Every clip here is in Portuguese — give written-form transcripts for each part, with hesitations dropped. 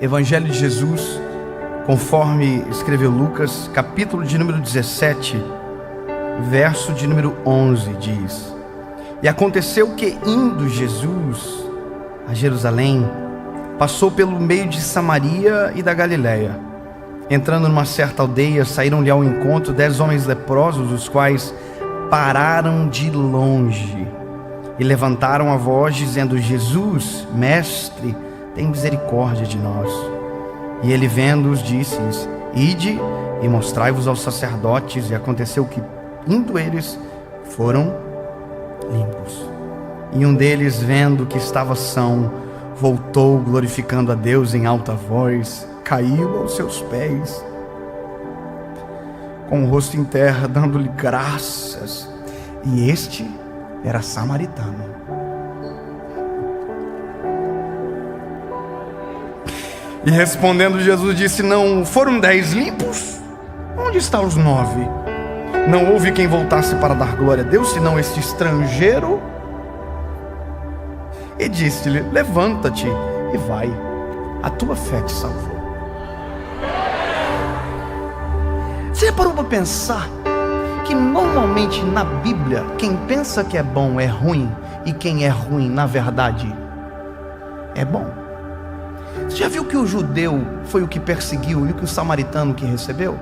Evangelho de Jesus, conforme escreveu Lucas, capítulo de número 17, verso de número 11, diz: E aconteceu que, indo Jesus a Jerusalém, passou pelo meio de Samaria e da Galiléia. Entrando numa certa aldeia, saíram-lhe ao encontro 10 homens leprosos, os quais pararam de longe e levantaram a voz, dizendo: Jesus, mestre, tem misericórdia de nós. E ele, vendo-os, disse-lhes: Ide e mostrai-vos aos sacerdotes. E aconteceu que, indo eles, foram limpos. E um deles, vendo que estava são, voltou glorificando a Deus em alta voz, caiu aos seus pés, com o rosto em terra, dando-lhe graças. E este era samaritano. E respondendo Jesus disse: Não foram 10 limpos? Onde estão os 9? Não houve quem voltasse para dar glória a Deus, senão este estrangeiro. E disse-lhe: Levanta-te e vai, a tua fé te salvou. Você já parou para pensar que normalmente na Bíblia quem pensa que é bom é ruim, e quem é ruim na verdade é bom? Você já viu que o judeu foi o que perseguiu e o que o samaritano que recebeu?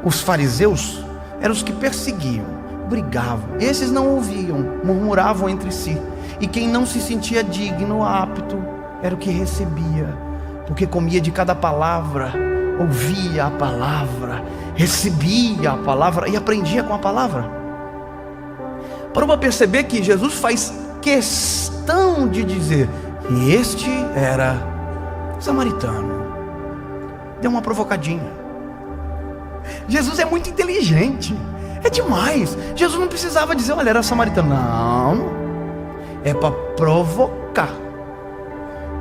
Os fariseus eram os que perseguiam, brigavam. Esses não ouviam, murmuravam entre si. E quem não se sentia digno, apto, era o que recebia, porque comia de cada palavra, ouvia a palavra, recebia a palavra e aprendia com a palavra. Parou para perceber que Jesus faz questão de dizer: e este era samaritano. Deu uma provocadinha. Jesus é muito inteligente, é demais. Jesus não precisava dizer: olha, era samaritano. Não, é para provocar.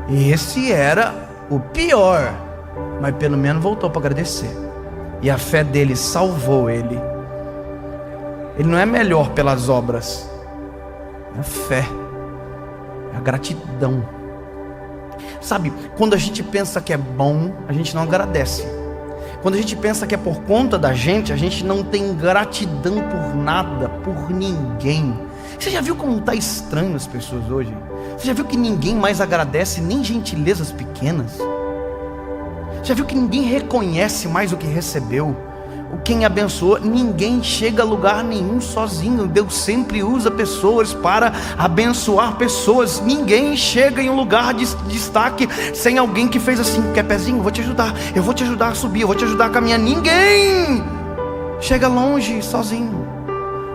Esse era o pior, mas pelo menos voltou para agradecer. E a fé dele salvou ele. Ele não é melhor pelas obras, é a fé, é a gratidão. Sabe, quando a gente pensa que é bom, a gente não agradece. Quando a gente pensa que é por conta da gente, a gente não tem gratidão por nada, por ninguém. Você já viu como está estranho as pessoas hoje? Você já viu que ninguém mais agradece nem gentilezas pequenas? Já viu que ninguém reconhece mais o que recebeu? Quem abençoou? Ninguém chega a lugar nenhum sozinho. Deus sempre usa pessoas para abençoar pessoas. Ninguém chega em um lugar de destaque sem alguém que fez assim: quer pezinho? Vou te ajudar, eu vou te ajudar a subir, eu vou te ajudar a caminhar. Ninguém chega longe sozinho.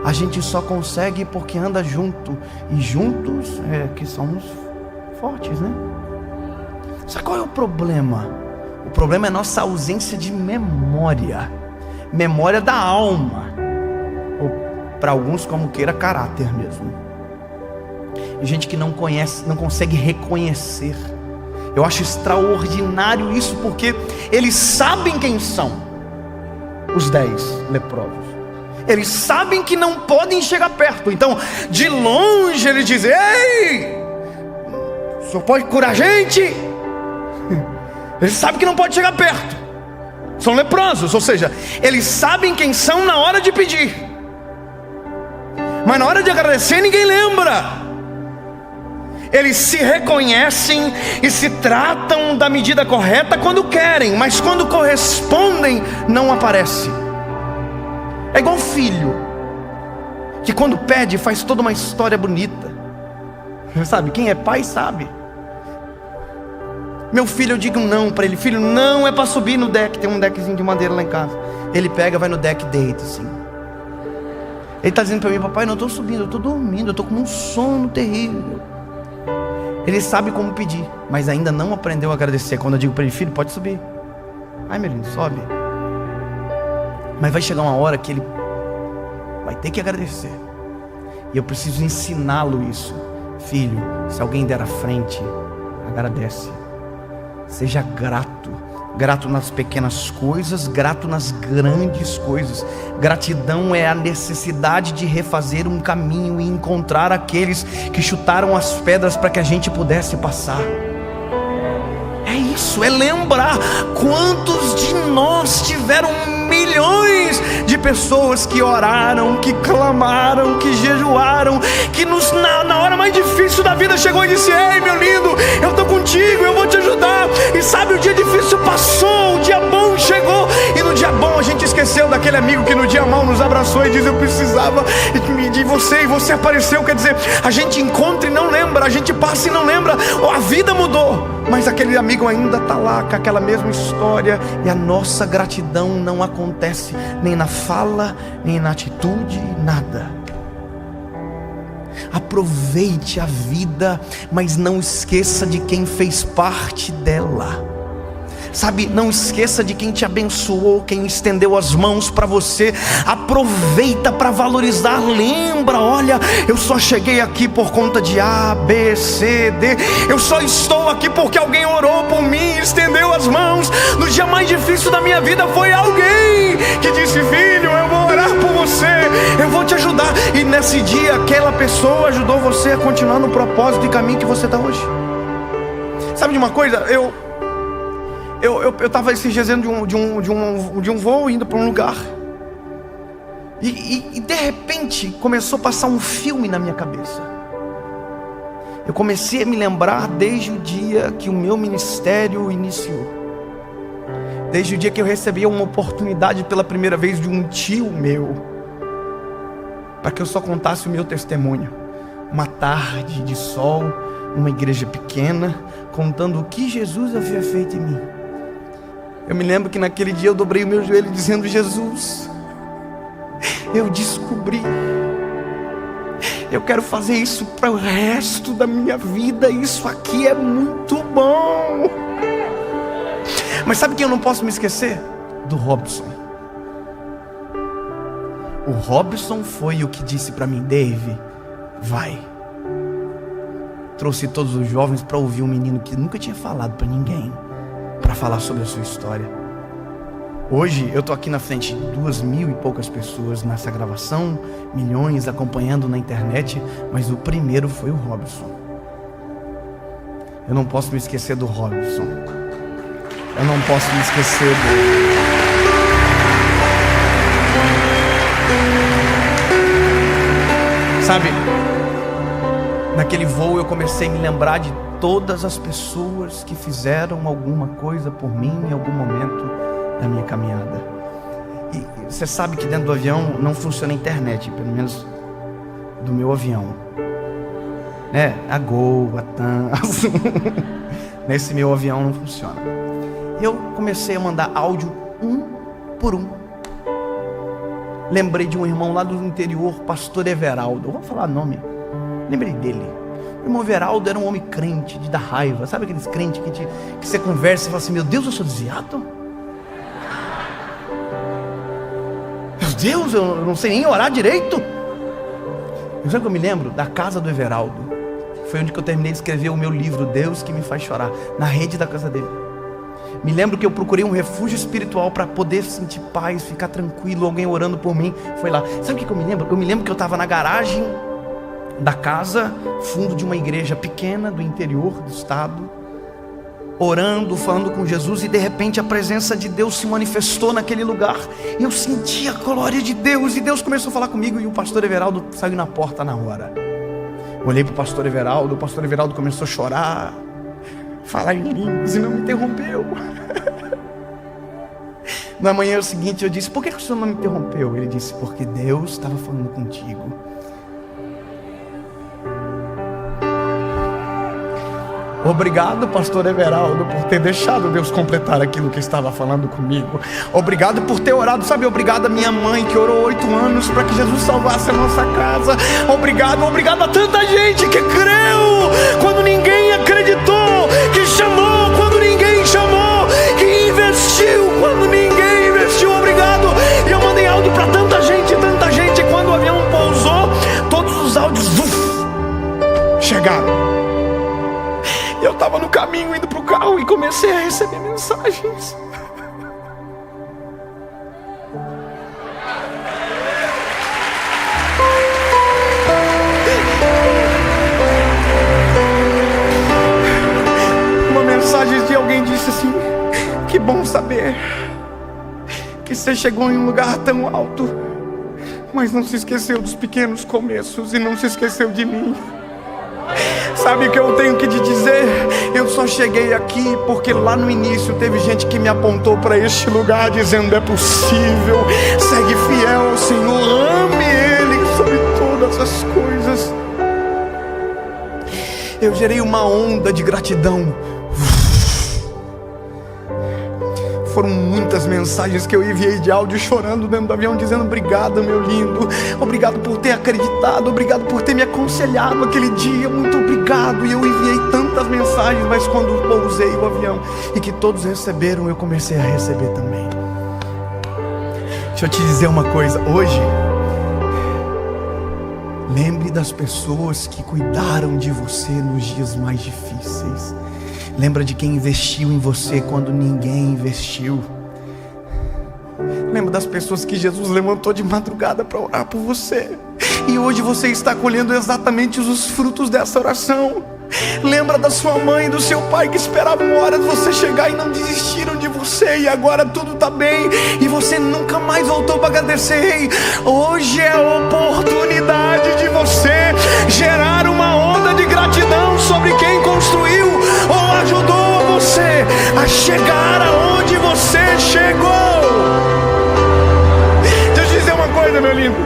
A gente só consegue porque anda junto. E juntos é que somos fortes, né? Sabe qual é o problema? O problema é nossa ausência de memória. Memória da alma, ou para alguns, como queira, caráter mesmo. E gente que não conhece, não consegue reconhecer. Eu acho extraordinário isso, porque eles sabem quem são os 10 leprosos. Eles sabem que não podem chegar perto. Então, de longe eles dizem: Ei, o senhor pode curar a gente? Eles sabem que não pode chegar perto. São leprosos, ou seja, eles sabem quem são na hora de pedir, mas na hora de agradecer ninguém lembra. Eles se reconhecem e se tratam da medida correta quando querem, mas quando correspondem não aparece. É igual filho que quando pede faz toda uma história bonita. Sabe, quem é pai sabe. Meu filho, eu digo não para ele: filho, não é para subir no deck. Tem um deckzinho de madeira lá em casa. Ele pega, vai no deck, deita assim. Ele está dizendo para mim: papai, não estou subindo, eu estou dormindo, eu estou com um sono terrível. Ele sabe como pedir, mas ainda não aprendeu a agradecer. Quando eu digo para ele: filho, pode subir. Ai, meu lindo, sobe. Mas vai chegar uma hora que ele vai ter que agradecer. E eu preciso ensiná-lo isso. Filho, se alguém der à frente, agradece. Seja grato. Grato nas pequenas coisas, grato nas grandes coisas. Gratidão é a necessidade de refazer um caminho e encontrar aqueles que chutaram as pedras para que a gente pudesse passar. É isso, é lembrar quantos de nós tiveram milhões de pessoas que oraram, que clamaram, que jejuaram, que na hora mais difícil da vida chegou e disse: ei, meu lindo, eu estou contigo, eu vou te ajudar. E sabe, o dia difícil passou, o dia bom chegou, e no dia bom a gente esqueceu daquele amigo que no dia mau nos abraçou e disse: eu precisava de você, e você apareceu. Quer dizer, a gente encontra e não lembra, a gente passa e não lembra, a vida mudou, mas aquele amigo ainda está lá com aquela mesma história, e a nossa gratidão não acontece nem na fala, nem na atitude, nada. Aproveite a vida, mas não esqueça de quem fez parte dela. Sabe, não esqueça de quem te abençoou, quem estendeu as mãos para você. Aproveita para valorizar. Lembra, olha, eu só cheguei aqui por conta de A, B, C, D. Eu só estou aqui porque alguém orou por mim, estendeu as mãos. No dia mais difícil da minha vida foi alguém que disse: filho, eu vou orar por você, eu vou te ajudar. E nesse dia aquela pessoa ajudou você a continuar no propósito e caminho que você está hoje. Sabe de uma coisa? Eu estava esses dias dentro de um voo, indo para um lugar, e de repente começou a passar um filme na minha cabeça. Eu comecei a me lembrar desde o dia que o meu ministério iniciou, desde o dia que eu recebi uma oportunidade pela primeira vez de um tio meu, para que eu só contasse o meu testemunho. Uma tarde de sol, numa igreja pequena, contando o que Jesus havia feito em mim. Eu me lembro que naquele dia eu dobrei o meu joelho dizendo: Jesus, eu descobri, eu quero fazer isso para o resto da minha vida, isso aqui é muito bom. Mas sabe quem eu não posso me esquecer? Do Robson. O Robson foi o que disse para mim: Dave, vai. Trouxe todos os jovens para ouvir um menino que nunca tinha falado para ninguém, para falar sobre a sua história. Hoje eu estou aqui na frente de 2.000 e poucas pessoas nessa gravação, milhões acompanhando na internet, mas o primeiro foi o Robson. Eu não posso me esquecer do Robson. Eu não posso me esquecer dele. Sabe, naquele voo eu comecei a me lembrar de todas as pessoas que fizeram alguma coisa por mim em algum momento da minha caminhada. E você sabe que dentro do avião não funciona a internet, pelo menos do meu avião, né? A Gol, a TAM, nesse meu avião não funciona. Eu comecei a mandar áudio um por um. Lembrei de um irmão lá do interior, pastor Everaldo. Eu vou falar nome. Lembrei dele. O irmão Everaldo era um homem crente, de dar raiva. Sabe aqueles crentes que você conversa e fala assim: meu Deus, eu sou desviado? Meu Deus, eu não sei nem orar direito. Eu sabe que eu me lembro? Da casa do Everaldo. Foi onde que eu terminei de escrever o meu livro, Deus que me faz chorar, na rede da casa dele. Me lembro que eu procurei um refúgio espiritual para poder sentir paz, ficar tranquilo, alguém orando por mim. Foi lá. Sabe o que eu me lembro? Eu me lembro que eu estava na garagem da casa, fundo de uma igreja pequena do interior do estado, orando, falando com Jesus, e de repente a presença de Deus se manifestou naquele lugar. Eu senti a glória de Deus, e Deus começou a falar comigo, e o pastor Everaldo saiu na porta na hora. Olhei para o pastor Everaldo começou a chorar, falar em línguas e não me interrompeu. Na manhã seguinte eu disse: por que o senhor não me interrompeu? Ele disse: porque Deus estava falando contigo. Obrigado, pastor Everaldo, por ter deixado Deus completar aquilo que estava falando comigo. Obrigado por ter orado, sabe? Obrigado a minha mãe que orou 8 anos para que Jesus salvasse a nossa casa. Obrigado a tanta gente que creu quando ninguém acreditou, que chamou quando ninguém chamou, que investiu quando ninguém investiu. Obrigado. E eu mandei áudio para tanta gente. E quando o avião pousou, todos os áudios chegaram. Eu estava no caminho indo para o carro e comecei a receber mensagens. Uma mensagem de alguém dizendo: disse assim: que bom saber que você chegou em um lugar tão alto, mas não se esqueceu dos pequenos começos e não se esqueceu de mim. Sabe o que eu tenho que te dizer? Eu só cheguei aqui porque lá no início teve gente que me apontou para este lugar dizendo: é possível, segue fiel ao Senhor, ame Ele sobre todas as coisas. Eu gerei uma onda de gratidão. Foram muitas mensagens que eu enviei de áudio chorando dentro do avião, dizendo: obrigado, meu lindo, obrigado por ter acreditado, obrigado por ter me aconselhado aquele dia, muito obrigado. E eu enviei tantas mensagens, mas quando pousei o avião e que todos receberam, eu comecei a receber também. Deixa eu te dizer uma coisa, hoje, lembre das pessoas que cuidaram de você nos dias mais difíceis. Lembra de quem investiu em você quando ninguém investiu. Lembra das pessoas que Jesus levantou de madrugada para orar por você. E hoje você está colhendo exatamente os frutos dessa oração. Lembra da sua mãe e do seu pai que esperavam horas você chegar e não desistiram de você. E agora tudo está bem e você nunca mais voltou para agradecer. Hoje é a oportunidade de você gerar uma onda de gratidão sobre quem construiu ou ajudou você a chegar aonde você chegou. Deixa eu te dizer uma coisa, meu lindo.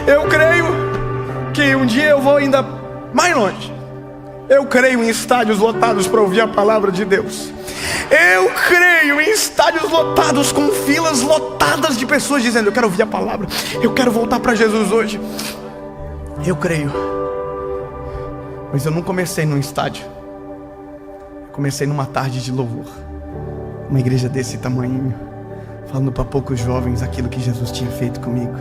Eu creio que um dia eu vou ainda mais longe. Eu creio em estádios lotados para ouvir a palavra de Deus. Eu creio em estádios lotados, com filas lotadas de pessoas dizendo: eu quero ouvir a palavra, eu quero voltar para Jesus hoje. Eu creio. Mas eu não comecei num estádio. Eu comecei numa tarde de louvor. Uma igreja desse tamanho, falando para poucos jovens aquilo que Jesus tinha feito comigo.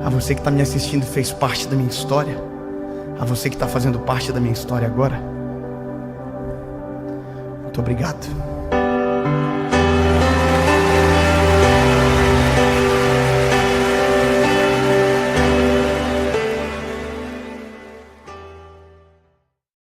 A você que está me assistindo fez parte da minha história. A você que está fazendo parte da minha história agora, muito obrigado.